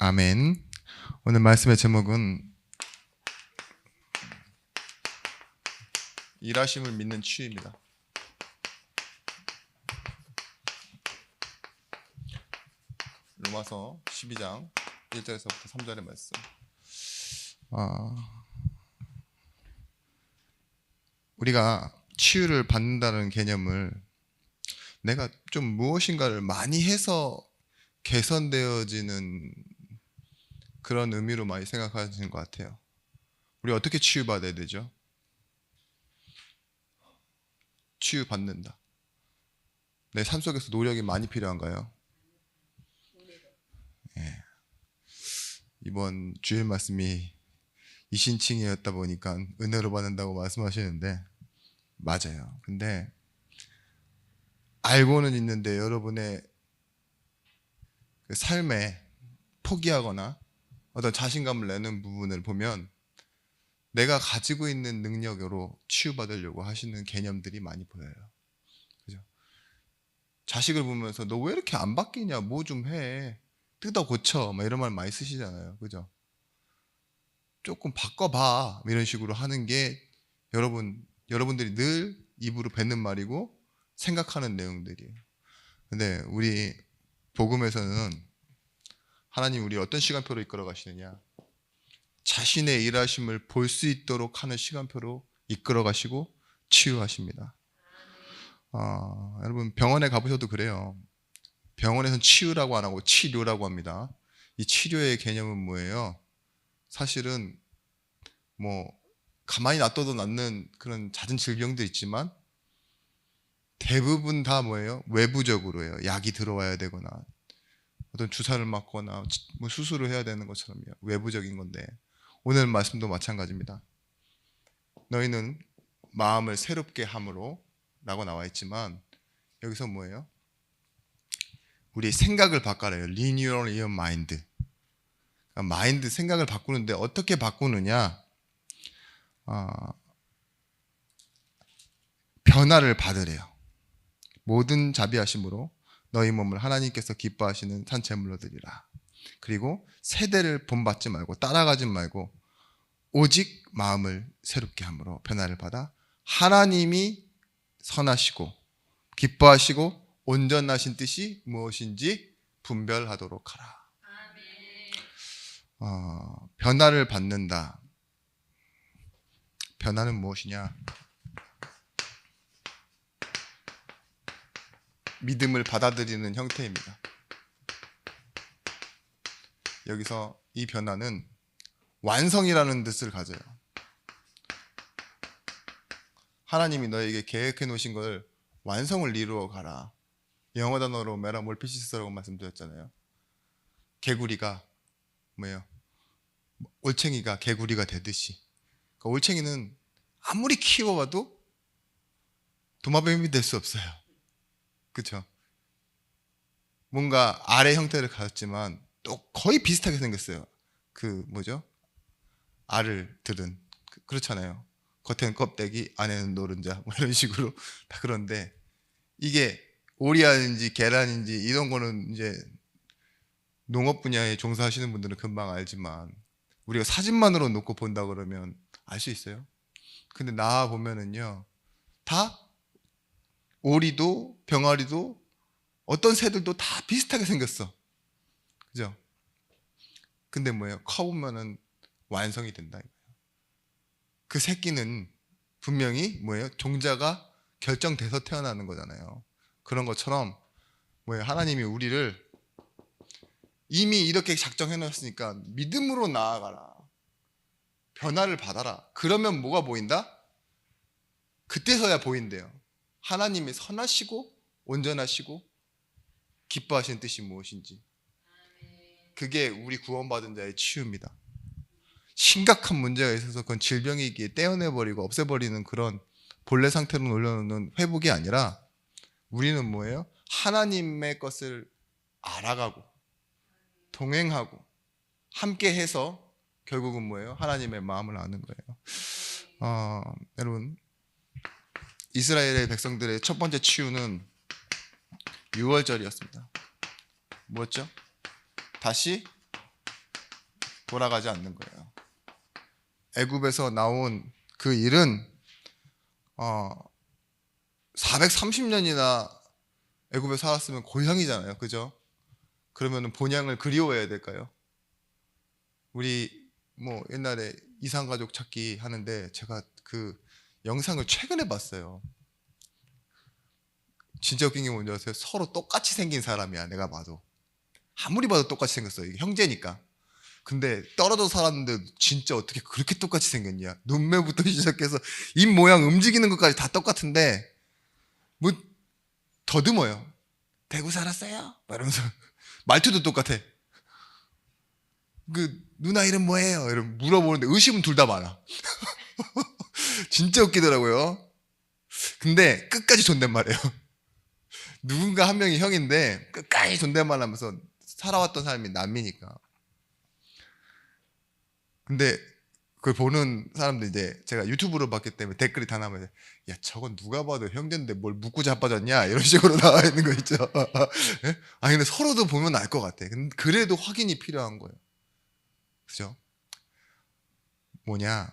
아멘. 오늘 말씀의 제목은 일하심을 믿는 치유입니다. 로마서 12장 1절에서부터 3절의 말씀. 우리가 치유를 받는다는 개념을 내가 좀 무엇인가를 많이 해서 개선되어지는 그런 의미로 많이 생각하시는 것 같아요. 우리 어떻게 치유받아야 되죠? 치유받는다. 내 삶 속에서 노력이 많이 필요한가요? 예. 이번 주일 말씀이 이신칭이었다 보니까 은혜로 받는다고 말씀하시는데 맞아요. 근데 알고는 있는데 여러분의 그 삶에 포기하거나 어떤 자신감을 내는 부분을 보면 내가 가지고 있는 능력으로 치유받으려고 하시는 개념들이 많이 보여요. 그죠? 자식을 보면서 너 왜 이렇게 안 바뀌냐? 뭐 좀 해. 뜯어 고쳐. 막 이런 말 많이 쓰시잖아요. 그죠? 조금 바꿔봐. 이런 식으로 하는 게 여러분들이 늘 입으로 뱉는 말이고 생각하는 내용들이에요. 근데 우리 복음에서는 하나님 우리 어떤 시간표로 이끌어 가시느냐? 자신의 일하심을 볼 수 있도록 하는 시간표로 이끌어 가시고 치유하십니다. 여러분 병원에 가보셔도 그래요. 병원에서는 치유라고 안 하고 치료라고 합니다. 이 치료의 개념은 뭐예요? 사실은 뭐 가만히 놔둬도 낫는 그런 잦은 질병도 있지만 대부분 다 뭐예요? 외부적으로예요. 약이 들어와야 되거나 어떤 주사를 맞거나 뭐 수술을 해야 되는 것처럼요. 외부적인 건데 오늘 말씀도 마찬가지입니다. 너희는 마음을 새롭게 함으로 라고 나와 있지만 여기서 뭐예요? 우리 생각을 바꿔라요. Renew your mind. 마인드 생각을 바꾸는데 어떻게 바꾸느냐? 변화를 받으래요. 모든 자비하심으로 너희 몸을 하나님께서 기뻐하시는 산 제물로 드리라. 그리고 세대를 본받지 말고 따라가지 말고 오직 마음을 새롭게 함으로 변화를 받아 하나님이 선하시고 기뻐하시고 온전하신 뜻이 무엇인지 분별하도록 하라. 변화를 받는다. 변화는 무엇이냐? 믿음을 받아들이는 형태입니다. 여기서 이 변화는 완성이라는 뜻을 가져요. 하나님이 너에게 계획해 놓으신 걸 완성을 이루어 가라. 영어 단어로 메라몰피시스라고 말씀드렸잖아요. 개구리가 뭐예요? 올챙이가 개구리가 되듯이. 그러니까 올챙이는 아무리 키워봐도 도마뱀이 될 수 없어요. 그렇죠? 뭔가 알의 형태를 가졌지만 또 거의 비슷하게 생겼어요. 그 뭐죠? 알들은 그렇잖아요. 겉에는 껍데기, 안에는 노른자 뭐 이런 식으로 다 그런데 이게 오리알인지 계란인지 이런 거는 이제 농업 분야에 종사하시는 분들은 금방 알지만 우리가 사진만으로 놓고 본다 그러면 알 수 있어요. 근데 나와 보면은요 다 오리도 병아리도 어떤 새들도 다 비슷하게 생겼어. 그죠? 근데 뭐예요? 커보면은 완성이 된다. 그 새끼는 분명히 뭐예요? 종자가 결정돼서 태어나는 거잖아요. 그런 것처럼 뭐예요? 하나님이 우리를 이미 이렇게 작정해 놨으니까 믿음으로 나아가라. 변화를 받아라. 그러면 뭐가 보인다? 그때서야 보인대요. 하나님이 선하시고 온전하시고 기뻐하시는 뜻이 무엇인지. 그게 우리 구원받은 자의 치유입니다. 심각한 문제가 있어서 그건 질병이기에 떼어내버리고 없애버리는 그런 본래 상태로 올려놓는 회복이 아니라 우리는 뭐예요? 하나님의 것을 알아가고 동행하고 함께해서 결국은 뭐예요? 하나님의 마음을 아는 거예요. 여러분 이스라엘의 백성들의 첫 번째 치유는 6월절이었습니다. 뭐였죠? 다시 돌아가지 않는 거예요. 애굽에서 나온 그 일은 430년이나 애굽에 살았으면 고향이잖아요. 그죠? 그러면 본향을 그리워해야 될까요? 우리 뭐 옛날에 이상가족 찾기 하는데 제가 그 영상을 최근에 봤어요. 진짜 웃긴 게 뭔지 아세요? 서로 똑같이 생긴 사람이야. 내가 봐도 아무리 봐도 똑같이 생겼어. 이게 형제니까. 근데 떨어져 살았는데 진짜 어떻게 그렇게 똑같이 생겼냐. 눈매부터 시작해서 입 모양 움직이는 것까지 다 똑같은데 뭐 더듬어요. 대구 살았어요? 이러면서 말투도 똑같아. 그 누나 이름 뭐예요? 이러면 물어보는데 의심은 둘 다 많아. 진짜 웃기더라고요. 근데 끝까지 존댓말해요. 누군가 한 명이 형인데 끝까지 존댓말하면서 살아왔던 사람이 남이니까. 근데 그걸 보는 사람들 이제 제가 유튜브로 봤기 때문에 댓글이 다 나와요. 야 저건 누가 봐도 형제인데 뭘 묻고 자빠졌냐 이런 식으로 나와 있는 거 있죠. 예? 아 근데 서로도 보면 알 것 같아. 그래도 확인이 필요한 거예요. 그죠? 뭐냐?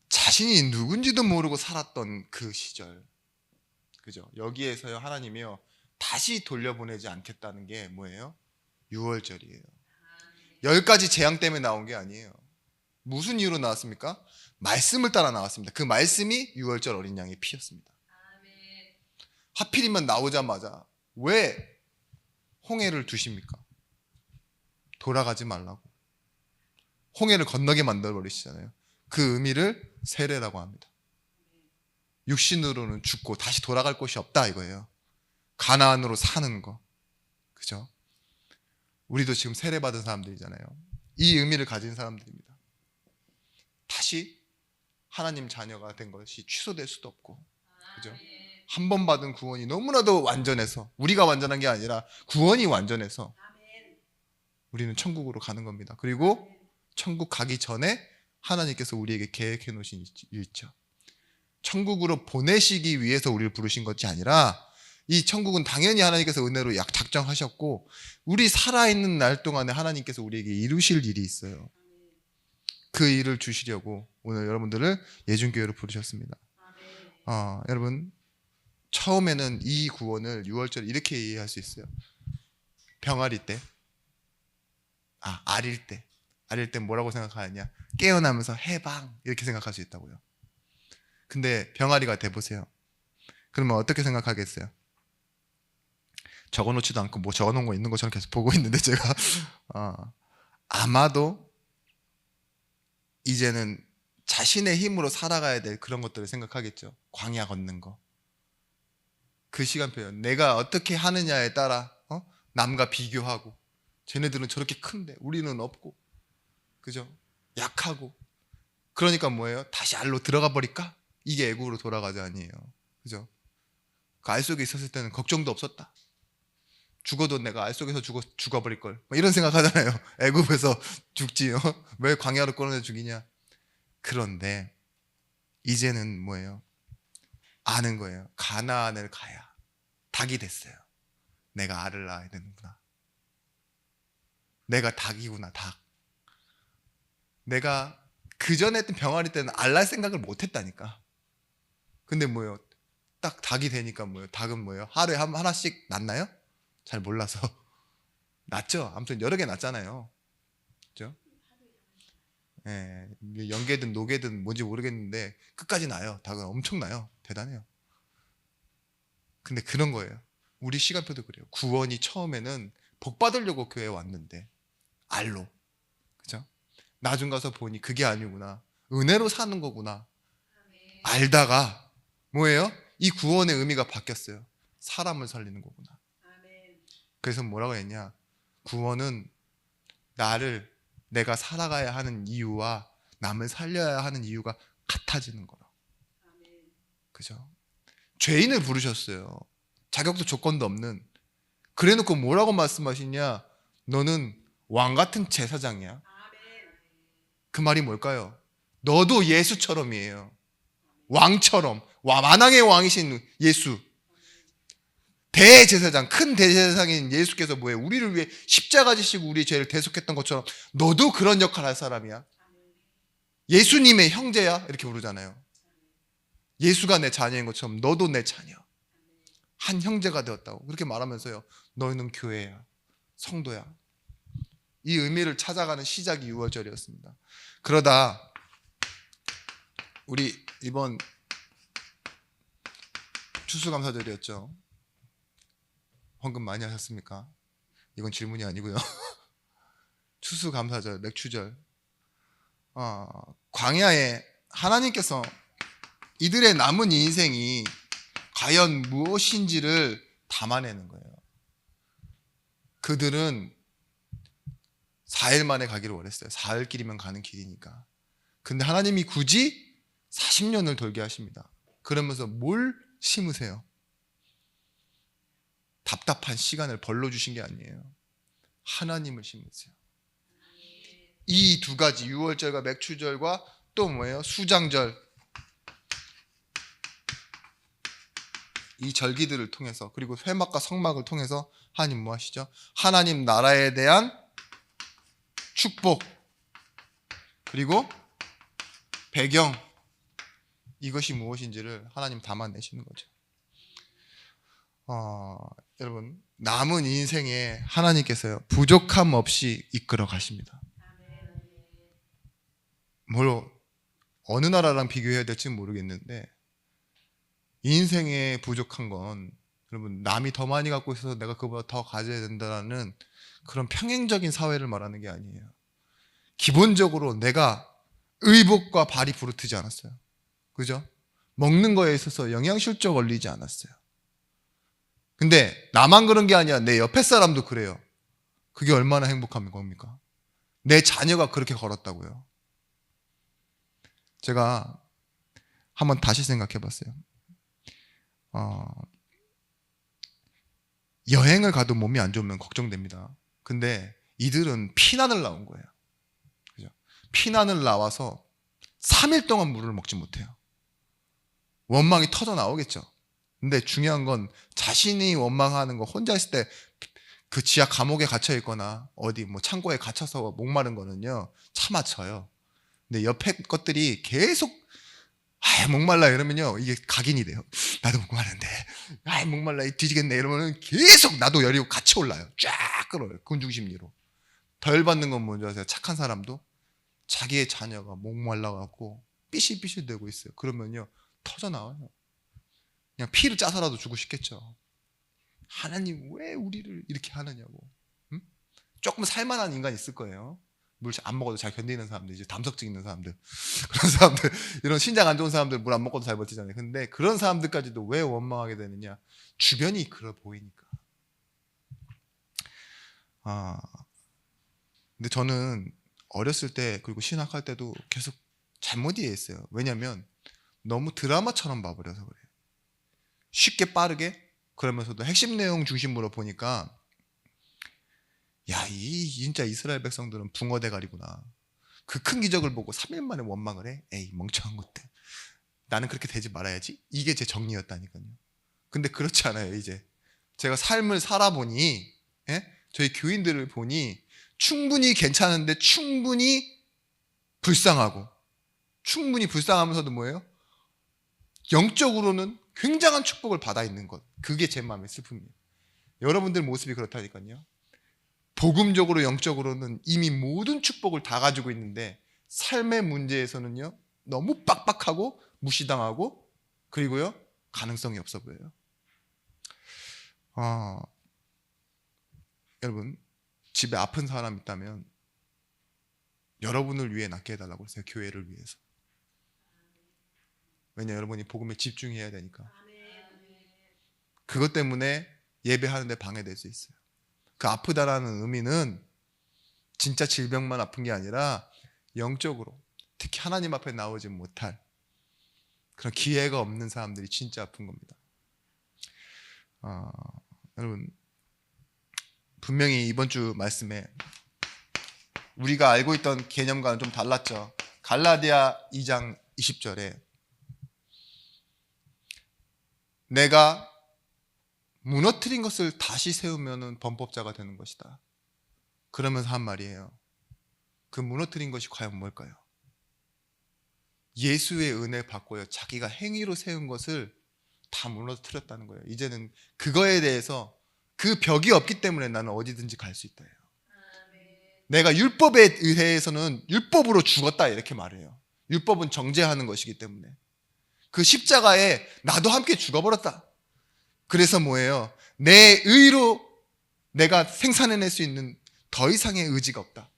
자신이 누군지도 모르고 살았던 그 시절. 그죠? 여기에서요 하나님이요 다시 돌려보내지 않겠다는 게 뭐예요? 유월절이에요. 10가지 재앙 때문에 나온 게 아니에요. 무슨 이유로 나왔습니까? 말씀을 따라 나왔습니다. 그 말씀이 유월절 어린 양의 피였습니다. 하필이면 나오자마자 왜 홍해를 두십니까? 돌아가지 말라고. 홍해를 건너게 만들어버리시잖아요. 그 의미를 세례라고 합니다. 육신으로는 죽고 다시 돌아갈 곳이 없다 이거예요. 가나안으로 사는 거. 그죠? 우리도 지금 세례받은 사람들이잖아요. 이 의미를 가진 사람들입니다. 다시 하나님 자녀가 된 것이 취소될 수도 없고, 그죠? 한 번 받은 구원이 너무나도 완전해서, 우리가 완전한 게 아니라 구원이 완전해서 우리는 천국으로 가는 겁니다. 그리고 천국 가기 전에 하나님께서 우리에게 계획해 놓으신 일 있죠. 천국으로 보내시기 위해서 우리를 부르신 것이 아니라 이 천국은 당연히 하나님께서 은혜로 작정하셨고 우리 살아있는 날 동안에 하나님께서 우리에게 이루실 일이 있어요. 그 일을 주시려고 오늘 여러분들을 예중교회로 부르셨습니다. 여러분 처음에는 이 구원을 6월절에 이렇게 이해할 수 있어요. 병아리 때 아릴 때 뭐라고 생각하느냐? 깨어나면서 해방 이렇게 생각할 수 있다고요. 근데 병아리가 돼보세요. 그러면 어떻게 생각하겠어요? 적어놓지도 않고 뭐 적어놓은 거 있는 것처럼 계속 보고 있는데 제가 아마도 이제는 자신의 힘으로 살아가야 될 그런 것들을 생각하겠죠. 광야 걷는 거. 그 시간표요. 내가 어떻게 하느냐에 따라 남과 비교하고 쟤네들은 저렇게 큰데 우리는 없고 그죠? 약하고 그러니까 뭐예요? 다시 알로 들어가 버릴까? 이게 애국으로 돌아가자 아니에요. 그죠? 그 알 속에 있었을 때는 걱정도 없었다. 죽어도 내가 알 속에서 죽어버릴 걸. 이런 생각 하잖아요. 애국에서 죽지. 왜 광야로 끌어내 죽이냐? 그런데 이제는 뭐예요? 아는 거예요. 가나안을 가야 닭이 됐어요. 내가 알을 낳아야 되는구나. 내가 닭이구나, 닭. 내가 그전에 했던 병아리 때는 알 낳을 생각을 못 했다니까. 근데 뭐예요? 딱 닭이 되니까 뭐예요? 닭은 뭐예요? 하루에 하나씩 낳나요? 잘 몰라서. 낳죠? 아무튼 여러 개 낳잖아요. 그죠? 예, 연계든 노계든 뭔지 모르겠는데 끝까지 나요. 닭은 엄청 나요. 대단해요. 근데 그런 거예요. 우리 시간표도 그래요. 구원이 처음에는 복 받으려고 교회에 왔는데 알로. 그죠? 나중 가서 보니 그게 아니구나. 은혜로 사는 거구나. 알다가 뭐예요? 이 구원의 의미가 바뀌었어요. 사람을 살리는 거구나. 그래서 뭐라고 했냐? 구원은 나를 내가 살아가야 하는 이유와 남을 살려야 하는 이유가 같아지는 거라. 그죠? 죄인을 부르셨어요. 자격도 조건도 없는. 그래놓고 뭐라고 말씀하시냐? 너는 왕 같은 제사장이야. 그 말이 뭘까요? 너도 예수처럼이에요. 왕처럼. 만왕의 왕이신 예수. 대제사장, 큰 대제사장인 예수께서 뭐예요? 우리를 위해 십자가 지시고 우리 죄를 대속했던 것처럼 너도 그런 역할을 할 사람이야. 예수님의 형제야 이렇게 부르잖아요. 예수가 내 자녀인 것처럼 너도 내 자녀, 한 형제가 되었다고 그렇게 말하면서요, 너희는 교회야, 성도야. 이 의미를 찾아가는 시작이 6월절이었습니다. 그러다 우리 이번 추수감사절이었죠. 헌금 많이 하셨습니까? 이건 질문이 아니고요. 추수감사절, 맥추절. 광야에 하나님께서 이들의 남은 인생이 과연 무엇인지를 담아내는 거예요. 그들은 4일 만에 가기를 원했어요. 사흘 길이면 가는 길이니까. 근데 하나님이 굳이 40년을 돌게 하십니다. 그러면서 뭘 심으세요? 답답한 시간을 벌러 주신 게 아니에요. 하나님을 심으세요. 이 두 가지, 유월절과 맥추절과 또 뭐예요? 수장절, 이 절기들을 통해서, 그리고 회막과 성막을 통해서 하나님 뭐 하시죠? 하나님 나라에 대한 축복, 그리고 배경, 이것이 무엇인지를 하나님 담아내시는 거죠. 여러분, 남은 인생에 하나님께서요, 부족함 없이 이끌어 가십니다. 뭘 어느 나라랑 비교해야 될지는 모르겠는데, 인생에 부족한 건 여러분, 남이 더 많이 갖고 있어서 내가 그보다 더 가져야 된다는 그런 평행적인 사회를 말하는 게 아니에요. 기본적으로 내가 의복과 발이 부르트지 않았어요. 그죠? 먹는 거에 있어서 영양실조 걸리지 않았어요. 근데 나만 그런 게 아니야. 내 옆에 사람도 그래요. 그게 얼마나 행복한 겁니까? 내 자녀가 그렇게 걸었다고요. 제가 한번 다시 생각해 봤어요. 여행을 가도 몸이 안 좋으면 걱정됩니다. 근데 이들은 피난을 나온 거예요. 그죠? 피난을 나와서 3일 동안 물을 먹지 못해요. 원망이 터져 나오겠죠. 근데 중요한 건 자신이 원망하는 거, 혼자 있을 때 그 지하 감옥에 갇혀 있거나 어디 뭐 창고에 갇혀서 목마른 거는요, 참아쳐요. 근데 옆에 것들이 계속 목말라 이러면요, 이게 각인이 돼요. 나도 목마른데, 목말라 뒤지겠네 이러면은 계속 나도 열이 같이 올라요. 쫙 끌어요. 군중심리로. 덜 받는 건 뭔지 아세요? 착한 사람도 자기의 자녀가 목말라갖고 삐실삐실 대고 있어요. 그러면요, 터져 나와요. 그냥 피를 짜서라도 주고 싶겠죠. 하나님 왜 우리를 이렇게 하느냐고. 응? 조금 살만한 인간 있을 거예요. 물 안 먹어도 잘 견디는 사람들, 이제 담석증 있는 사람들, 그런 사람들, 이런 신장 안 좋은 사람들 물 안 먹어도 잘 버티잖아요. 근데 그런 사람들까지도 왜 원망하게 되느냐? 주변이 그래 보이니까. 근데 저는 어렸을 때, 그리고 신학할 때도 계속 잘못 이해했어요. 왜냐면 너무 드라마처럼 봐버려서 그래요. 쉽게 빠르게, 그러면서도 핵심 내용 중심으로 보니까, 야, 이 진짜 이스라엘 백성들은 붕어 대가리구나. 그 큰 기적을 보고 3일 만에 원망을 해? 에이, 멍청한 것들. 나는 그렇게 되지 말아야지. 이게 제 정리였다니까요. 근데 그렇지 않아요. 이제 제가 삶을 살아보니, 저희 교인들을 보니 충분히 괜찮은데 충분히 불쌍하고, 충분히 불쌍하면서도 뭐예요? 영적으로는 굉장한 축복을 받아 있는 것. 그게 제 마음의 슬픔이에요. 여러분들 모습이 그렇다니까요. 복음적으로, 영적으로는 이미 모든 축복을 다 가지고 있는데 삶의 문제에서는요, 너무 빡빡하고 무시당하고, 그리고요, 가능성이 없어 보여요. 여러분, 집에 아픈 사람 있다면 여러분을 위해 낫게 해달라고 했어요. 교회를 위해서. 왜냐, 여러분이 복음에 집중해야 되니까. 그것 때문에 예배하는데 방해될 수 있어요. 그 아프다라는 의미는 진짜 질병만 아픈 게 아니라 영적으로, 특히 하나님 앞에 나오지 못할 그런 기회가 없는 사람들이 진짜 아픈 겁니다. 여러분, 분명히 이번 주 말씀에 우리가 알고 있던 개념과는 좀 달랐죠. 갈라디아 2장 20절에 내가 무너뜨린 것을 다시 세우면 범법자가 되는 것이다. 그러면서 한 말이에요. 그 무너뜨린 것이 과연 뭘까요? 예수의 은혜 받고요, 자기가 행위로 세운 것을 다 무너뜨렸다는 거예요. 이제는 그거에 대해서 그 벽이 없기 때문에 나는 어디든지 갈 수 있다. 내가 율법에 의해서는 율법으로 죽었다 이렇게 말해요. 율법은 정죄하는 것이기 때문에 그 십자가에 나도 함께 죽어버렸다. 그래서 뭐예요? 내 의로 내가 생산해낼 수 있는 더 이상의 의지가 없다.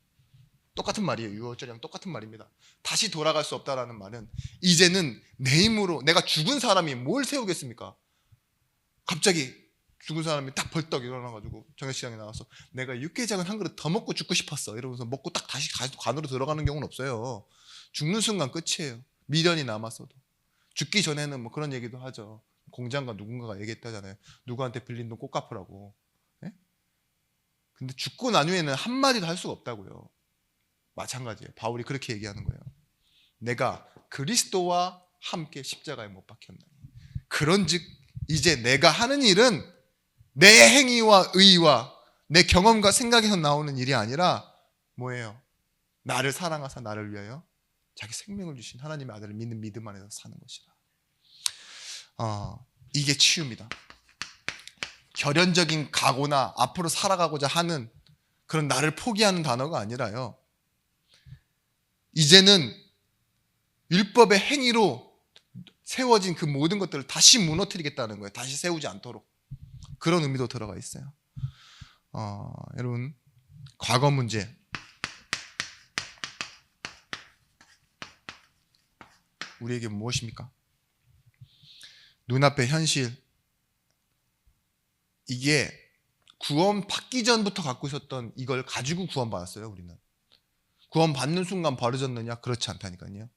똑같은 말이에요. 6월절이랑 똑같은 말입니다. 다시 돌아갈 수 없다라는 말은 이제는 내 힘으로, 내가 죽은 사람이 뭘 세우겠습니까? 갑자기 죽은 사람이 딱 벌떡 일어나가지고 정회시장에 나와서 내가 육개장은 한 그릇 더 먹고 죽고 싶었어 이러면서 먹고 딱 다시 관으로 들어가는 경우는 없어요. 죽는 순간 끝이에요. 미련이 남았어도. 죽기 전에는 뭐 그런 얘기도 하죠. 공장가 누군가가 얘기했다잖아요. 누구한테 빌린 돈 꼭 갚으라고. 네? 근데 죽고 난 후에는 한마디도 할 수가 없다고요. 마찬가지예요. 바울이 그렇게 얘기하는 거예요. 내가 그리스도와 함께 십자가에 못 박혔나니 그런즉 이제 내가 하는 일은 내 행위와 의와 내 경험과 생각에서 나오는 일이 아니라 뭐예요? 나를 사랑하사 나를 위하여 자기 생명을 주신 하나님의 아들을 믿는 믿음 안에서 사는 것이라. 이게 치유입니다. 결연적인 각오나 앞으로 살아가고자 하는 그런 나를 포기하는 단어가 아니라요, 이제는 율법의 행위로 세워진 그 모든 것들을 다시 무너뜨리겠다는 거예요. 다시 세우지 않도록. 그런 의미도 들어가 있어요. 여러분, 과거 문제. 우리에게 무엇입니까? 눈앞의 현실. 이게 구원 받기 전부터 갖고 있었던 이걸 가지고 구원 받았어요. 우리는. 구원 받는 순간 벌어졌느냐? 그렇지 않다니까요.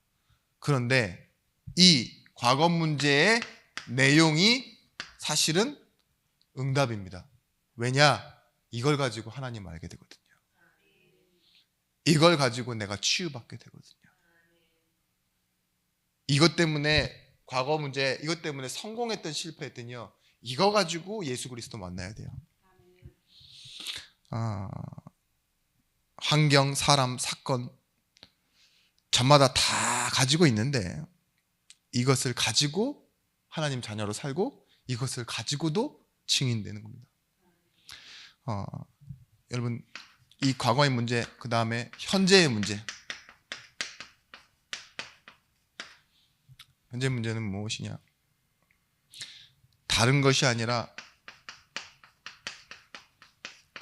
그런데 이 과거 문제의 내용이 사실은 응답입니다. 왜냐? 이걸 가지고 하나님 알게 되거든요. 이걸 가지고 내가 치유받게 되거든요. 이것 때문에 과거 문제, 이것 때문에 성공했던 실패했더니요, 이거 가지고 예수 그리스도 만나야 돼요. 환경, 사람, 사건 저마다 다 가지고 있는데 이것을 가지고 하나님 자녀로 살고 이것을 가지고도 증인되는 겁니다. 여러분, 이 과거의 문제, 그 다음에 현재의 문제. 현재 문제는 무엇이냐? 다른 것이 아니라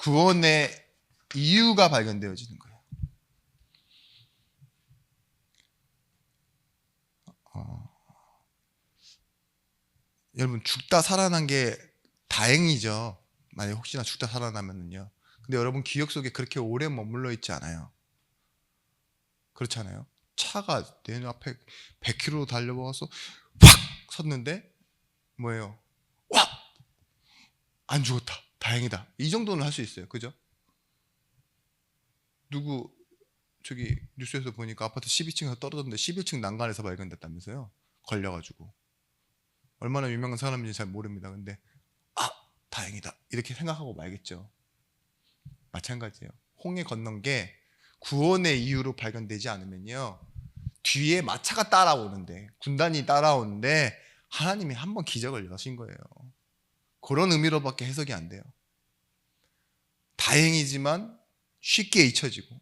구원의 이유가 발견되어지는 거예요. 여러분, 죽다 살아난 게 다행이죠. 만약에 혹시나 죽다 살아나면은요. 근데 여러분 기억 속에 그렇게 오래 머물러 있지 않아요. 그렇잖아요. 차가 내 앞에 100km 달려와서 확 섰는데 뭐예요? 와! 안 죽었다. 다행이다. 이 정도는 할 수 있어요. 그죠? 누구 저기 뉴스에서 보니까 아파트 12층에서 떨어졌는데 11층 난간에서 발견됐다면서요. 걸려가지고. 얼마나 유명한 사람인지 잘 모릅니다. 근데 다행이다. 이렇게 생각하고 말겠죠. 마찬가지예요. 홍해 건넌 게 구원의 이유로 발견되지 않으면요, 뒤에 마차가 따라오는데, 군단이 따라오는데 하나님이 한번 기적을 여신 거예요. 그런 의미로밖에 해석이 안 돼요. 다행이지만 쉽게 잊혀지고.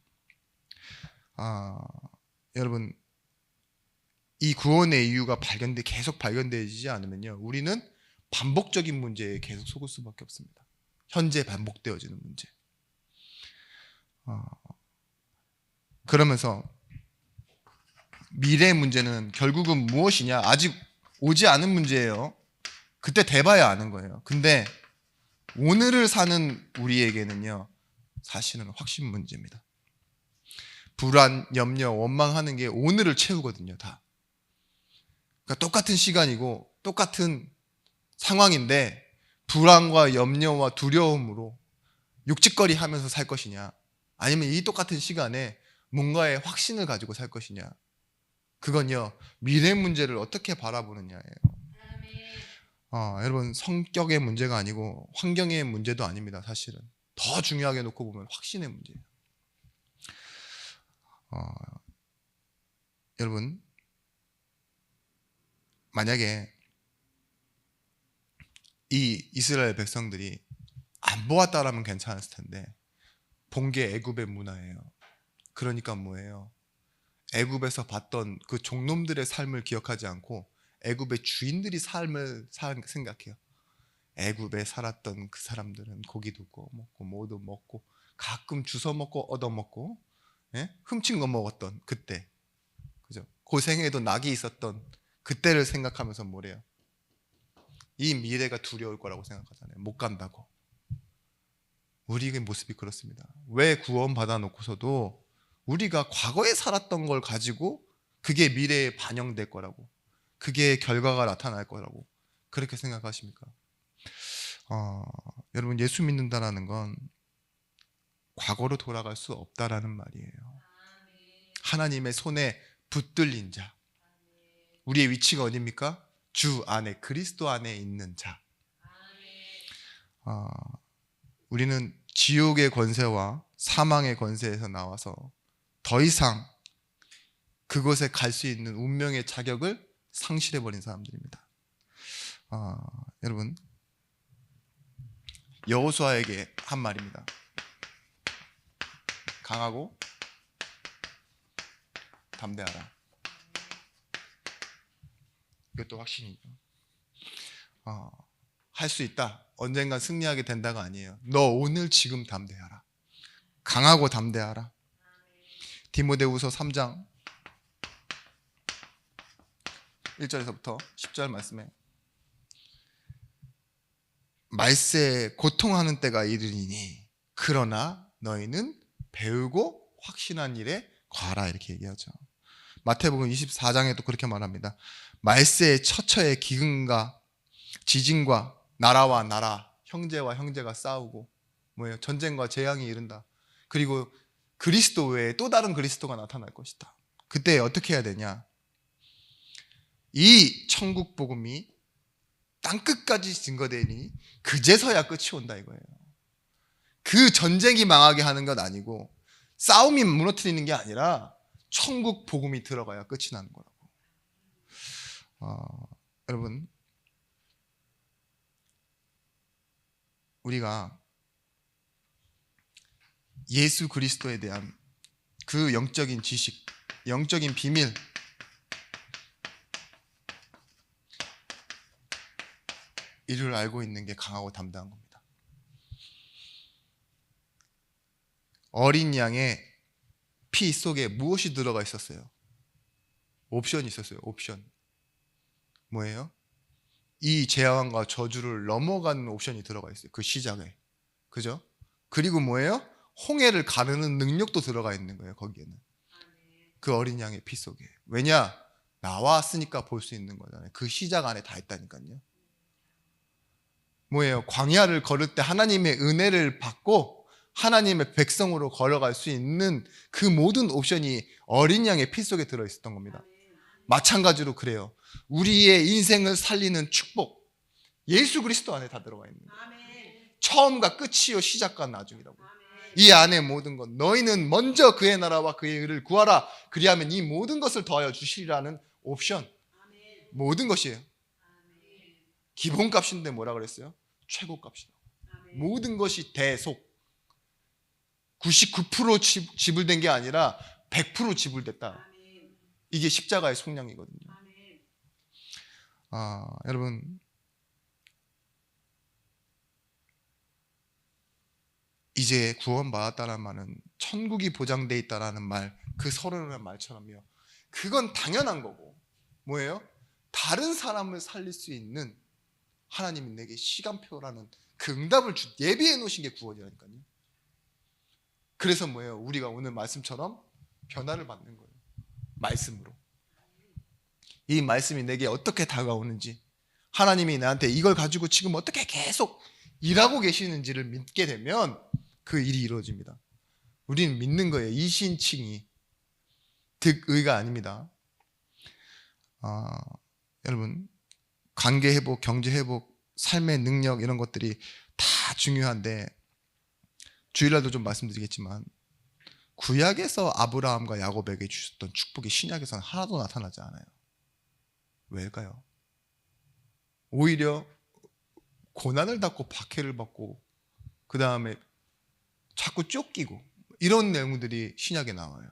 여러분, 이 구원의 이유가 계속 발견되지 않으면요, 우리는 반복적인 문제에 계속 속을 수밖에 없습니다. 현재 반복되어지는 문제. 그러면서 미래 문제는 결국은 무엇이냐? 아직 오지 않은 문제예요. 그때 돼봐야 아는 거예요. 근데 오늘을 사는 우리에게는요, 사실은 확신 문제입니다. 불안, 염려, 원망하는 게 오늘을 채우거든요. 다. 그러니까 똑같은 시간이고 똑같은 상황인데 불안과 염려와 두려움으로 육직거리 하면서 살 것이냐, 아니면 이 똑같은 시간에 뭔가의 확신을 가지고 살 것이냐, 그건요 미래 문제를 어떻게 바라보느냐예요. 여러분, 성격의 문제가 아니고 환경의 문제도 아닙니다. 사실은 더 중요하게 놓고 보면 확신의 문제예요. 여러분, 만약에 이 이스라엘 백성들이 안 보았다라면 괜찮았을 텐데 본 게 애굽의 문화예요. 그러니까 뭐예요? 애굽에서 봤던 그 종놈들의 삶을 기억하지 않고 애굽의 주인들이 삶을 생각해요. 애굽에 살았던 그 사람들은 고기도 구워 먹고 뭐도 먹고 가끔 주워 먹고 얻어 먹고, 예? 훔친 거 먹었던 그때, 그죠? 고생에도 낙이 있었던 그때를 생각하면서 뭐래요? 이 미래가 두려울 거라고 생각하잖아요. 못 간다고. 우리의 모습이 그렇습니다. 왜 구원 받아 놓고서도 우리가 과거에 살았던 걸 가지고 그게 미래에 반영될 거라고, 그게 결과가 나타날 거라고 그렇게 생각하십니까? 여러분, 예수 믿는다라는 건 과거로 돌아갈 수 없다라는 말이에요. 하나님의 손에 붙들린 자, 우리의 위치가 어디입니까? 주 안에, 그리스도 안에 있는 자. 우리는 지옥의 권세와 사망의 권세에서 나와서 더 이상 그곳에 갈 수 있는 운명의 자격을 상실해버린 사람들입니다. 여러분, 여호수아에게 한 말입니다. 강하고 담대하라. 이것도 확신이죠. 할 수 있다, 언젠간 승리하게 된다가 아니에요. 너 오늘 지금 담대하라. 강하고 담대하라. 디모데후서 3장 1절에서부터 10절 말씀에 말세에 고통하는 때가 이르리니 그러나 너희는 배우고 확신한 일에 과라, 이렇게 얘기하죠. 마태복음 24장에도 그렇게 말합니다. 말세에 처처의 기근과 지진과 나라와 나라, 형제와 형제가 싸우고 뭐예요? 전쟁과 재앙이 이른다. 그리고 그리스도 외에 또 다른 그리스도가 나타날 것이다. 그때 어떻게 해야 되냐? 이 천국 복음이 땅끝까지 증거되니 그제서야 끝이 온다 이거예요. 그 전쟁이 망하게 하는 건 아니고 싸움이 무너뜨리는 게 아니라 천국 복음이 들어가야 끝이 나는 거라고. 여러분, 우리가 예수 그리스도에 대한 그 영적인 지식, 영적인 비밀, 이를 알고 있는 게 강하고 담대한 겁니다. 어린 양의 피 속에 무엇이 들어가 있었어요? 옵션이 있었어요. 옵션. 뭐예요? 이 재앙과 저주를 넘어가는 옵션이 들어가 있어요. 그 시작에. 그죠? 그리고 뭐예요? 홍해를 가르는 능력도 들어가 있는 거예요. 거기에는. 그 어린 양의 피 속에. 왜냐? 나왔으니까 볼 수 있는 거잖아요. 그 시작 안에 다 있다니까요. 뭐예요? 광야를 걸을 때 하나님의 은혜를 받고 하나님의 백성으로 걸어갈 수 있는 그 모든 옵션이 어린 양의 피 속에 들어있었던 겁니다. 마찬가지로 그래요. 우리의 인생을 살리는 축복, 예수 그리스도 안에 다 들어가 있는 거예요. 처음과 끝이요 시작과 나중이라고. 이 안에 모든 것, 너희는 먼저 그의 나라와 그의 의를 구하라. 그리하면 이 모든 것을 더하여 주시리라는 옵션. 모든 것이에요. 기본값인데 뭐라 그랬어요? 최고값이다. 모든 것이 대속. 99% 지불된 게 아니라 100% 지불됐다. 이게 십자가의 속량이거든요. 여러분, 이제 구원받았다는 말은 천국이 보장돼 있다라는 말, 그 서론의 말처럼요. 그건 당연한 거고, 뭐예요? 다른 사람을 살릴 수 있는 하나님이 내게 시간표라는 그 응답을 예비해 놓으신 게 구원이라니까요. 그래서 뭐예요? 우리가 오늘 말씀처럼 변화를 받는 거예요. 말씀으로. 이 말씀이 내게 어떻게 다가오는지, 하나님이 나한테 이걸 가지고 지금 어떻게 계속 일하고 계시는지를 믿게 되면 그 일이 이루어집니다. 우리는 믿는 거예요. 이신칭이. 득의가 아닙니다. 여러분, 관계 회복, 경제 회복, 삶의 능력 이런 것들이 다 중요한데 주일날도 좀 말씀드리겠지만 구약에서 아브라함과 야곱에게 주셨던 축복이 신약에서는 하나도 나타나지 않아요. 왜일까요? 오히려 고난을 받고 박해를 받고 그 다음에 자꾸 쫓기고 이런 내용들이 신약에 나와요.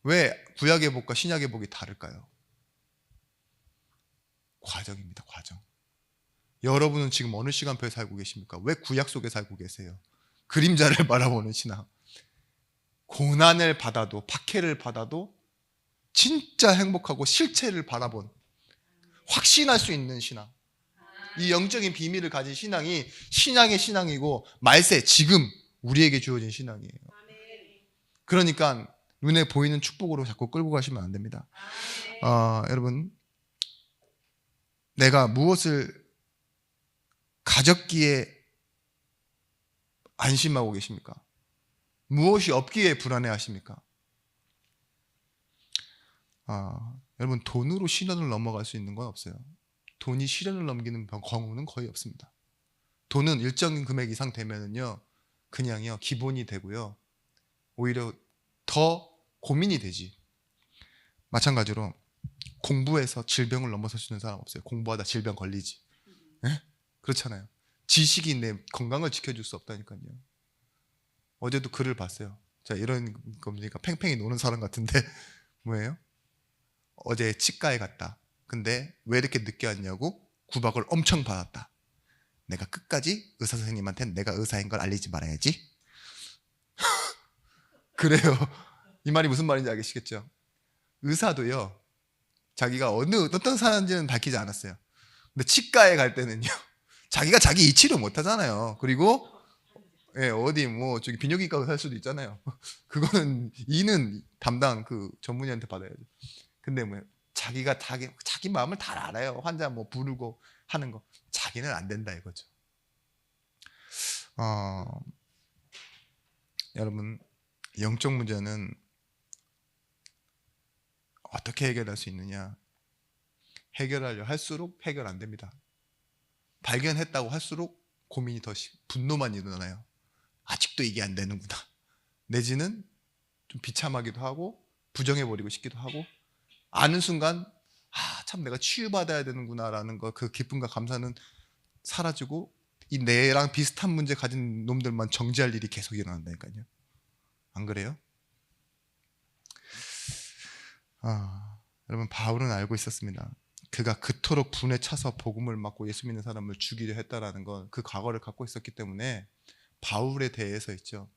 왜 구약의 복과 신약의 복이 다를까요? 과정입니다. 과정. 여러분은 지금 어느 시간표에 살고 계십니까? 왜 구약 속에 살고 계세요? 그림자를 바라보는 신앙. 고난을 받아도 박해를 받아도 진짜 행복하고 실체를 바라본 확신할 수 있는 신앙. 이 영적인 비밀을 가진 신앙이 신앙의 신앙이고 말세 지금 우리에게 주어진 신앙이에요. 그러니까 눈에 보이는 축복으로 자꾸 끌고 가시면 안 됩니다. 여러분 내가 무엇을 가졌기에 안심하고 계십니까? 무엇이 없기에 불안해하십니까? 여러분 돈으로 시련을 넘어갈 수 있는 건 없어요. 돈이 시련을 넘기는 경우는 거의 없습니다. 돈은 일정 금액 이상 되면은요 그냥요 기본이 되고요 오히려 더 고민이 되지. 마찬가지로 공부해서 질병을 넘어설 수 있는 사람 없어요. 공부하다 질병 걸리지. 네? 그렇잖아요. 지식이 내 건강을 지켜줄 수 없다니까요. 어제도 글을 봤어요. 자 이런 겁니까? 팽팽히 노는 사람 같은데 뭐예요? 어제 치과에 갔다. 근데 왜 이렇게 늦게 왔냐고 구박을 엄청 받았다. 내가 끝까지 의사 선생님한테 내가 의사인 걸 알리지 말아야지. 그래요. 이 말이 무슨 말인지 알겠시겠죠? 의사도요 자기가 어떤 사람인지는 밝히지 않았어요. 근데 치과에 갈 때는요 자기가 자기 이치를 못 하잖아요. 그리고 어디 뭐 저기 비뇨기과 살 수도 있잖아요. 그거는 이는 담당 그 전문의한테 받아야죠. 근데 뭐 자기가 자기 마음을 다 알아요. 환자 뭐 부르고 하는 거 자기는 안 된다 이거죠. 여러분 영적 문제는 어떻게 해결할 수 있느냐? 해결하려 할수록 해결 안 됩니다. 발견했다고 할수록 고민이 더 분노만 일어나요. 아직도 이게 안 되는구나. 내지는 좀 비참하기도 하고 부정해버리고 싶기도 하고 아는 순간 참 내가 치유받아야 되는구나 라는 거 그 기쁨과 감사는 사라지고 이 내랑 비슷한 문제 가진 놈들만 정지할 일이 계속 일어난다니까요. 안 그래요? 여러분 바울은 알고 있었습니다. 그가 그토록 분에 차서 복음을 막고 예수 믿는 사람을 죽이려 했다라는 건 그 과거를 갖고 있었기 때문에 바울에 대해서 있죠.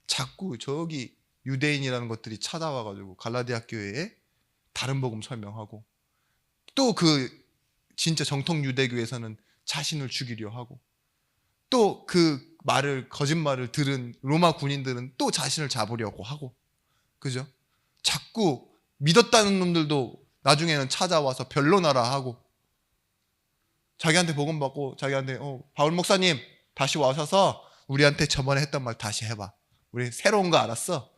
자꾸 저기 유대인이라는 것들이 찾아와가지고 갈라디아 교회에 다른 복음 설명하고 또 그 진짜 정통 유대교에서는 자신을 죽이려 하고 또 그 거짓말을 들은 로마 군인들은 또 자신을 잡으려고 하고 그죠? 자꾸 믿었다는 놈들도 나중에는 찾아와서 변론하라 하고 자기한테 복음 받고 자기한테 바울 목사님 다시 와셔서 우리한테 저번에 했던 말 다시 해봐. 우리 새로운 거 알았어.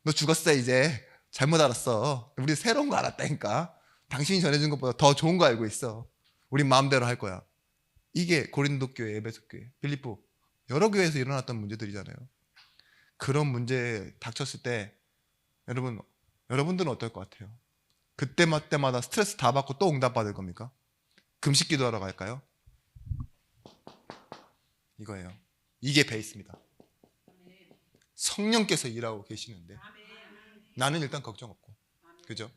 너 죽었어 이제. 잘못 알았어. 우리 새로운 거 알았다니까. 당신이 전해준 것보다 더 좋은 거 알고 있어. 우리 마음대로 할 거야. 이게 고린도 교회, 에베소 교회, 빌립보 여러 교회에서 일어났던 문제들이잖아요. 그런 문제에 닥쳤을 때 여러분들은 어떨 것 같아요? 그때마다 스트레스 다 받고 또 응답받을 겁니까? 금식 기도하러 갈까요? 이거예요. 이게 베이스입니다. 성령께서 일하고 계시는데 나는 일단 걱정 없고 그죠?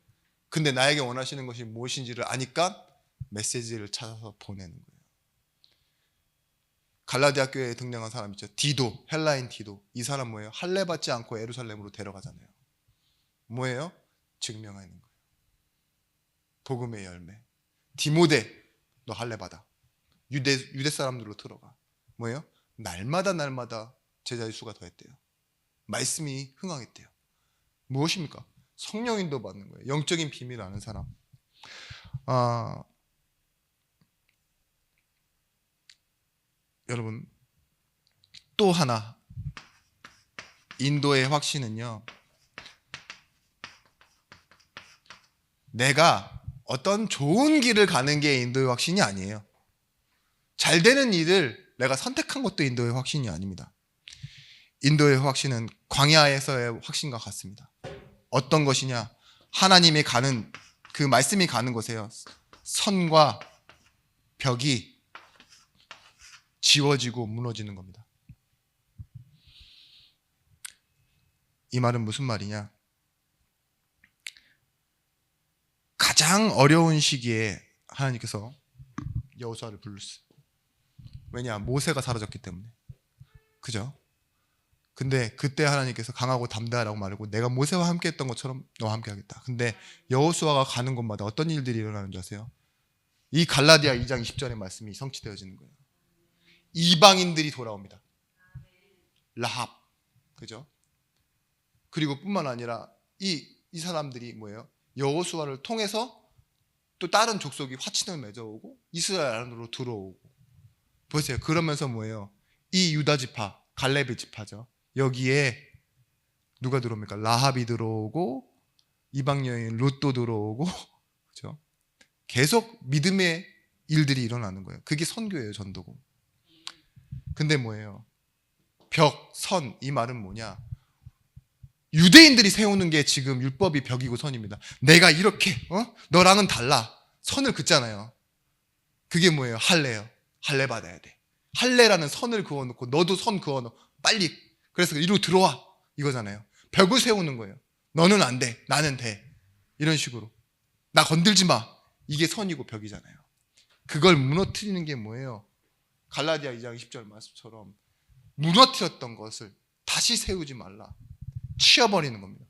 근데 나에게 원하시는 것이 무엇인지를 아니까 메시지를 찾아서 보내는 거예요. 갈라디아 교회에 등장한 사람 있죠. 디도, 헬라인 디도. 이 사람 뭐예요? 할례 받지 않고 예루살렘으로 데려가잖아요. 뭐예요? 증명하는 거예요. 복음의 열매. 디모데, 너 할례 받아. 유대 사람들로 들어가. 뭐예요? 날마다 제자의 수가 더했대요. 말씀이 흥황했대요. 무엇입니까? 성령인도 받는 거예요. 영적인 비밀을 아는 사람. 여러분 또 하나 인도의 확신은요. 내가 어떤 좋은 길을 가는 게 인도의 확신이 아니에요. 잘 되는 일을 내가 선택한 것도 인도의 확신이 아닙니다. 인도의 확신은 광야에서의 확신과 같습니다. 어떤 것이냐? 하나님이 가는 그 말씀이 가는 곳에요. 선과 벽이 지워지고 무너지는 겁니다. 이 말은 무슨 말이냐? 가장 어려운 시기에 하나님께서 여호수아를 부르셨어요. 왜냐? 모세가 사라졌기 때문에. 그죠? 근데 그때 하나님께서 강하고 담대하라고 말하고 내가 모세와 함께 했던 것처럼 너와 함께 하겠다. 근데 여호수아가 가는 곳마다 어떤 일들이 일어나는 줄 아세요? 이 갈라디아 2장 20절의 말씀이 성취되어지는 거예요. 이방인들이 돌아옵니다. 라합. 그죠? 그리고 뿐만 아니라 이 사람들이 뭐예요? 여호수아를 통해서 또 다른 족속이 화친을 맺어오고 이스라엘 안으로 들어오고. 보세요. 그러면서 뭐예요? 이 유다 지파, 갈렙의 지파죠. 여기에 누가 들어옵니까? 라합이 들어오고 이방 여인 롯도 들어오고 그죠? 계속 믿음의 일들이 일어나는 거예요. 그게 선교예요, 전도고. 근데 뭐예요? 벽, 선, 이 말은 뭐냐? 유대인들이 세우는 게 지금 율법이 벽이고 선입니다. 내가 이렇게 너랑은 달라. 선을 긋잖아요. 그게 뭐예요? 할례예요. 할례 받아야 돼. 할례라는 선을 그어놓고 너도 선 그어놓어. 빨리. 그래서 이리로 들어와. 이거잖아요. 벽을 세우는 거예요. 너는 안 돼. 나는 돼. 이런 식으로. 나 건들지 마. 이게 선이고 벽이잖아요. 그걸 무너뜨리는 게 뭐예요? 갈라디아 2장 20절 말씀처럼 무너뜨렸던 것을 다시 세우지 말라. 치워버리는 겁니다.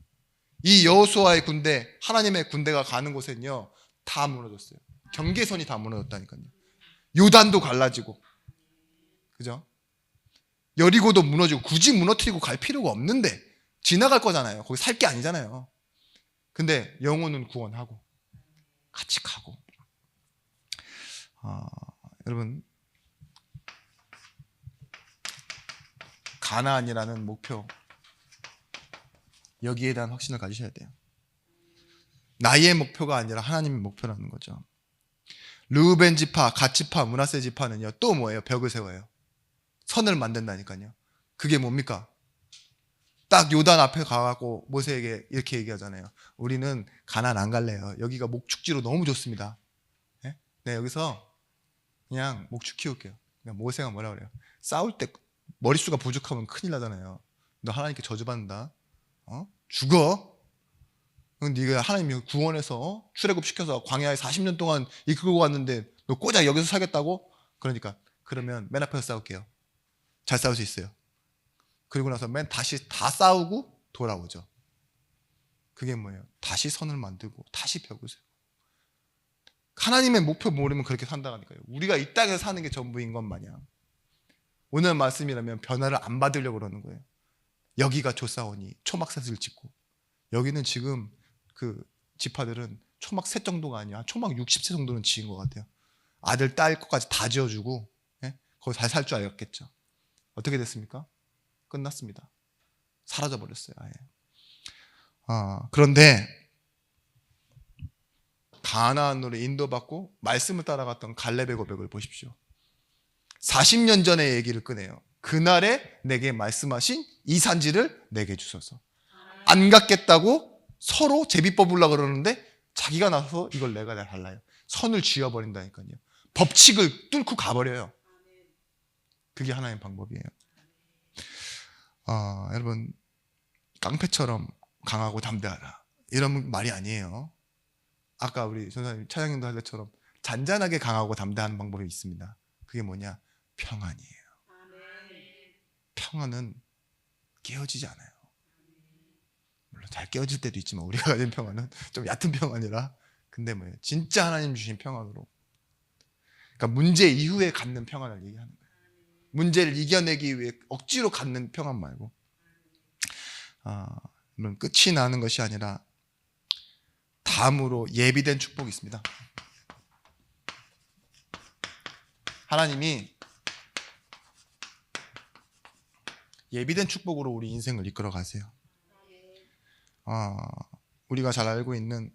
이 여호수아의 군대, 하나님의 군대가 가는 곳엔요 다 무너졌어요. 경계선이 다 무너졌다니까요. 요단도 갈라지고, 그죠? 여리고도 무너지고. 굳이 무너뜨리고 갈 필요가 없는데 지나갈 거잖아요. 거기 살 게 아니잖아요. 근데 영혼은 구원하고 같이 가고. 여러분, 가나안이라는 목표, 여기에 대한 확신을 가지셔야 돼요. 나의 목표가 아니라 하나님의 목표라는 거죠. 르우벤 지파, 갓 지파, 므낫세 지파는요 또 뭐예요? 벽을 세워요. 선을 만든다니까요. 그게 뭡니까? 딱 요단 앞에 가고 모세에게 이렇게 얘기하잖아요. 우리는 가나안 안 갈래요. 여기가 목축지로 너무 좋습니다. 네, 여기서 그냥 목축 키울게요. 그냥 모세가 뭐라 그래요? 싸울 때 머릿수가 부족하면 큰일 나잖아요. 너 하나님께 저주받는다. 죽어. 네가 하나님이 구원해서 출애굽 시켜서 광야에 40년 동안 이끌고 왔는데 너 꼬작 여기서 살겠다고? 그러니까 그러면 맨 앞에서 싸울게요. 잘 싸울 수 있어요. 그리고 나서 맨 다시 다 싸우고 돌아오죠. 그게 뭐예요? 다시 선을 만들고 다시 벽을 세우고. 하나님의 목표 모르면 그렇게 산다니까요. 우리가 이 땅에서 사는 게 전부인 것 마냥. 오늘 말씀이라면 변화를 안 받으려고 그러는 거예요. 여기가 조사원이 초막셋을 짓고, 여기는 지금 그 지파들은 초막 셋 정도가 아니야. 초막 60세 정도는 지은 것 같아요. 아들, 딸 것까지 다 지어주고, 거기 잘 살 줄 알았겠죠. 어떻게 됐습니까? 끝났습니다. 사라져버렸어요, 아예. 그런데 가나안으로 인도받고 말씀을 따라갔던 갈렙의 고백을 보십시오. 40년 전의 얘기를 꺼내요. 그날에 내게 말씀하신 이 산지를 내게 주소서. 안 갖겠다고 서로 제비 뽑으려고 그러는데 자기가 나서서 이걸 내가 달라요. 선을 쥐어버린다니까요. 법칙을 뚫고 가버려요. 그게 하나님의 방법이에요. 여러분, 깡패처럼 강하고 담대하라, 이런 말이 아니에요. 아까 우리 전사님 차장님도 할 때처럼 잔잔하게 강하고 담대한 방법이 있습니다. 그게 뭐냐? 평안이에요. 평안은 깨어지지 않아요. 물론 잘 깨어질 때도 있지만 우리가 가진 평안은 좀 얕은 평안이라. 근데 뭐예요? 진짜 하나님 주신 평안으로, 그러니까 문제 이후에 갖는 평안을 얘기하는 거예요. 문제를 이겨내기 위해 억지로 갖는 평안 말고, 물론 끝이 나는 것이 아니라 다음으로 예비된 축복이 있습니다. 하나님이 예비된 축복으로 우리 인생을 이끌어 가세요. 우리가 잘 알고 있는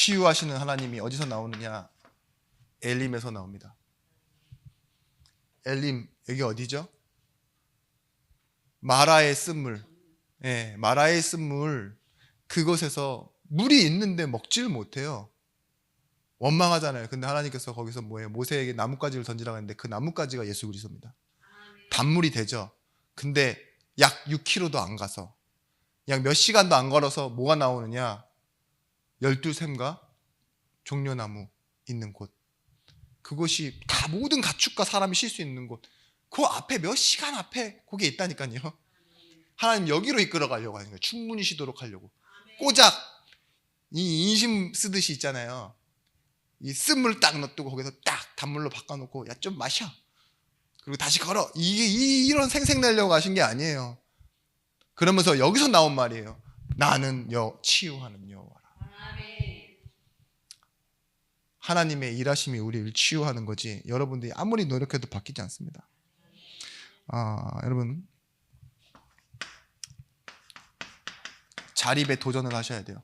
치유하시는 하나님이 어디서 나오느냐? 엘림에서 나옵니다. 엘림, 여기 어디죠? 마라의 쓴물. 예, 마라의 쓴물. 그곳에서 물이 있는데 먹지를 못해요. 원망하잖아요. 근데 하나님께서 거기서 뭐예요? 모세에게 나뭇가지를 던지라고 했는데 그 나뭇가지가 예수 그리스도입니다. 단물이 되죠. 근데 약 6km도 안 가서 약 몇 시간도 안 걸어서 뭐가 나오느냐? 12샘과 종려나무 있는 곳. 그곳이 다 모든 가축과 사람이 쉴 수 있는 곳. 그 앞에 몇 시간 앞에 거기에 있다니까요. 하나님 여기로 이끌어 가려고 하는 거예요. 충분히 쉬도록 하려고. 꼬작 이 인심 쓰듯이 있잖아요. 이 쓴물 딱 놔두고 거기서 딱 단물로 바꿔놓고 야 좀 마셔. 그리고 다시 걸어. 이런 생색 내려고 하신 게 아니에요. 그러면서 여기서 나온 말이에요. 나는 치유하는 여호와라. 하나님의 일하심이 우리를 치유하는 거지 여러분들이 아무리 노력해도 바뀌지 않습니다. 여러분 자립에 도전을 하셔야 돼요.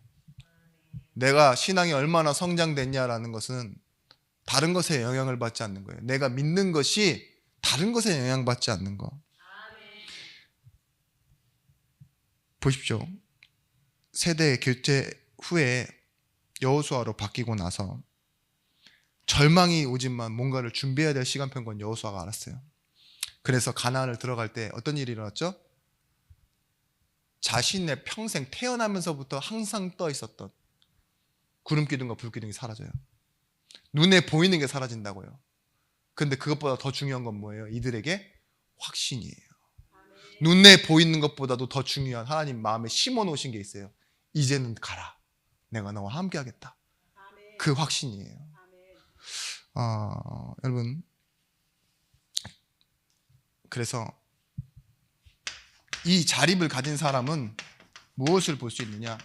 내가 신앙이 얼마나 성장됐냐라는 것은 다른 것에 영향을 받지 않는 거예요. 내가 믿는 것이 다른 것에 영향받지 않는 거. 보십시오. 세대 교체 후에 여호수아로 바뀌고 나서 절망이 오지만 뭔가를 준비해야 될 시간표인 건 여호수아가 알았어요. 그래서 가나안을 들어갈 때 어떤 일이 일어났죠? 자신의 평생 태어나면서부터 항상 떠 있었던 구름 기둥과 불 기둥이 사라져요. 눈에 보이는 게 사라진다고요. 근데 그것보다 더 중요한 건 뭐예요? 이들에게 확신이에요. 눈에 보이는 것보다도 더 중요한 하나님 마음에 심어놓으신 게 있어요. 이제는 가라. 내가 너와 함께 하겠다. 그 확신이에요. 여러분 그래서 이 자립을 가진 사람은 무엇을 볼 수 있느냐?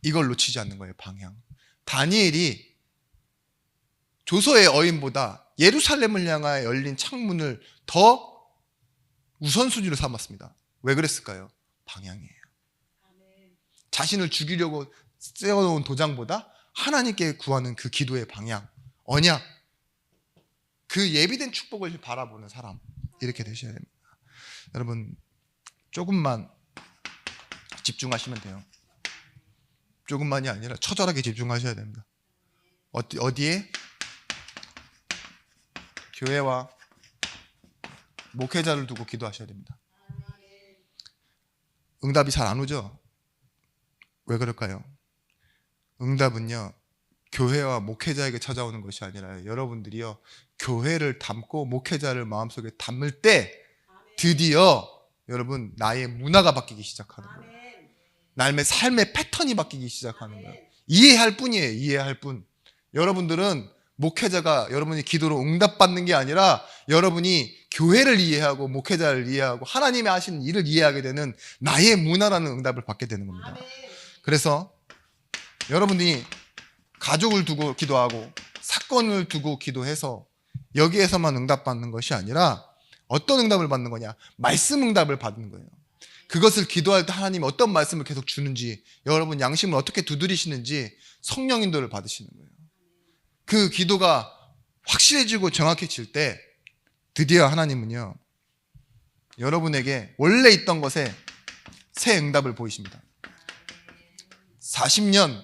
이걸 놓치지 않는 거예요. 방향. 다니엘이 조서의 어인보다 예루살렘을 향하여 열린 창문을 더 우선순위로 삼았습니다. 왜 그랬을까요? 방향이에요. 자신을 죽이려고 세워놓은 도장보다 하나님께 구하는 그 기도의 방향, 언약, 그 예비된 축복을 바라보는 사람, 이렇게 되셔야 됩니다. 여러분 조금만 집중하시면 돼요. 조금만이 아니라 처절하게 집중하셔야 됩니다. 어디에? 교회와 목회자를 두고 기도하셔야 됩니다. 응답이 잘 안 오죠? 왜 그럴까요? 응답은요 교회와 목회자에게 찾아오는 것이 아니라 여러분들이요 교회를 담고 목회자를 마음속에 담을 때 드디어 여러분 나의 문화가 바뀌기 시작하는 거예요. 나의 삶의 패턴이 바뀌기 시작하는 거예요. 이해할 뿐이에요. 이해할 뿐. 여러분들은 목회자가 여러분이 기도로 응답받는 게 아니라 여러분이 교회를 이해하고 목회자를 이해하고 하나님이 하시는 일을 이해하게 되는 나의 문화라는 응답을 받게 되는 겁니다. 그래서 여러분이 가족을 두고 기도하고 사건을 두고 기도해서 여기에서만 응답받는 것이 아니라 어떤 응답을 받는 거냐? 말씀 응답을 받는 거예요. 그것을 기도할 때 하나님이 어떤 말씀을 계속 주는지, 여러분 양심을 어떻게 두드리시는지 성령 인도를 받으시는 거예요. 그 기도가 확실해지고 정확해질 때 드디어 하나님은요 여러분에게 원래 있던 것에 새 응답을 보이십니다. 40년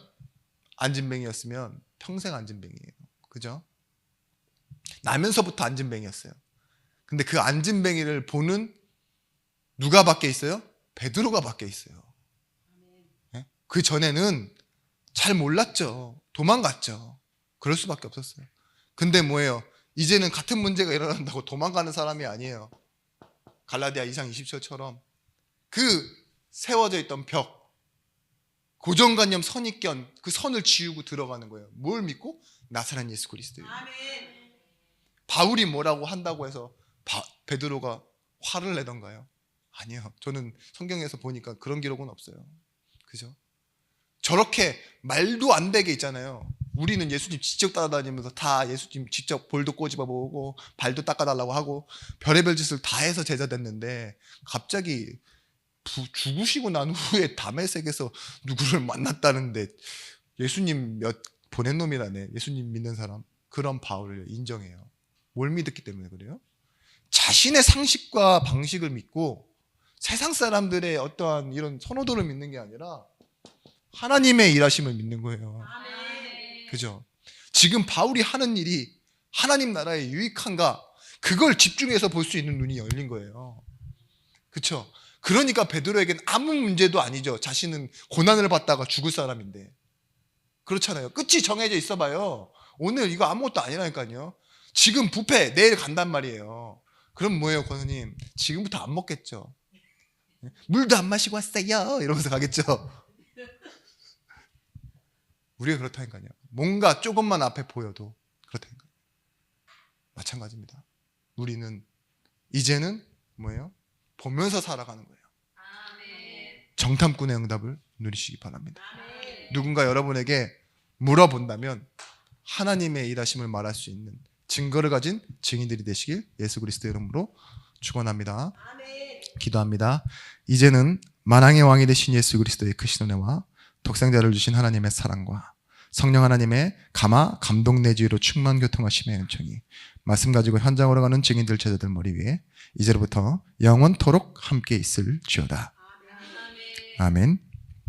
안진뱅이였으면 평생 안진뱅이에요. 그죠? 나면서부터 안진뱅이였어요. 근데 그 안진뱅이를 보는 누가 밖에 있어요? 베드로가 밖에 있어요. 네? 그 전에는 잘 몰랐죠. 도망갔죠. 그럴 수밖에 없었어요. 근데 뭐예요? 이제는 같은 문제가 일어난다고 도망가는 사람이 아니에요. 갈라디아 2장 20절처럼 그 세워져 있던 벽, 고정관념 선입견, 그 선을 지우고 들어가는 거예요. 뭘 믿고? 나사렛 예수 그리스도예요. 바울이 뭐라고 한다고 해서 베드로가 화를 내던가요? 아니요. 저는 성경에서 보니까 그런 기록은 없어요. 그죠? 저렇게 말도 안 되게 있잖아요. 우리는 예수님 직접 따라다니면서 다 예수님 직접 볼도 꼬집어보고 발도 닦아달라고 하고 별의별 짓을 다 해서 제자 됐는데 갑자기 죽으시고 난 후에 다메섹에서 누구를 만났다는데 예수님 몇 보낸 놈이라네. 예수님 믿는 사람. 그런 바울을 인정해요. 뭘 믿었기 때문에 그래요? 자신의 상식과 방식을 믿고 세상 사람들의 어떠한 이런 선호도를 믿는 게 아니라 하나님의 일하심을 믿는 거예요. 그죠? 지금 바울이 하는 일이 하나님 나라에 유익한가? 그걸 집중해서 볼 수 있는 눈이 열린 거예요. 그렇죠? 그러니까 베드로에겐 아무 문제도 아니죠. 자신은 고난을 받다가 죽을 사람인데. 그렇잖아요. 끝이 정해져 있어 봐요. 오늘 이거 아무것도 아니라니까요. 지금 뷔페 내일 간단 말이에요. 그럼 뭐예요, 권수님? 지금부터 안 먹겠죠. 물도 안 마시고 왔어요 이러면서 가겠죠. 우리가 그렇다니까요. 뭔가 조금만 앞에 보여도 그렇다니까요. 마찬가지입니다. 우리는 이제는 뭐예요? 보면서 살아가는 거예요. 정탐꾼의 응답을 누리시기 바랍니다. 누군가 여러분에게 물어본다면 하나님의 일하심을 말할 수 있는 증거를 가진 증인들이 되시길 예수 그리스도의 이름으로 축원합니다. 기도합니다. 이제는 만왕의 왕이 되신 예수 그리스도의 크신 은혜와 독생자를 주신 하나님의 사랑과 성령 하나님의 감동 내주의로 충만 교통하심의 은총이 말씀 가지고 현장으로 가는 증인들 제자들 머리 위에 이제로부터 영원토록 함께 있을지어다. 아멘.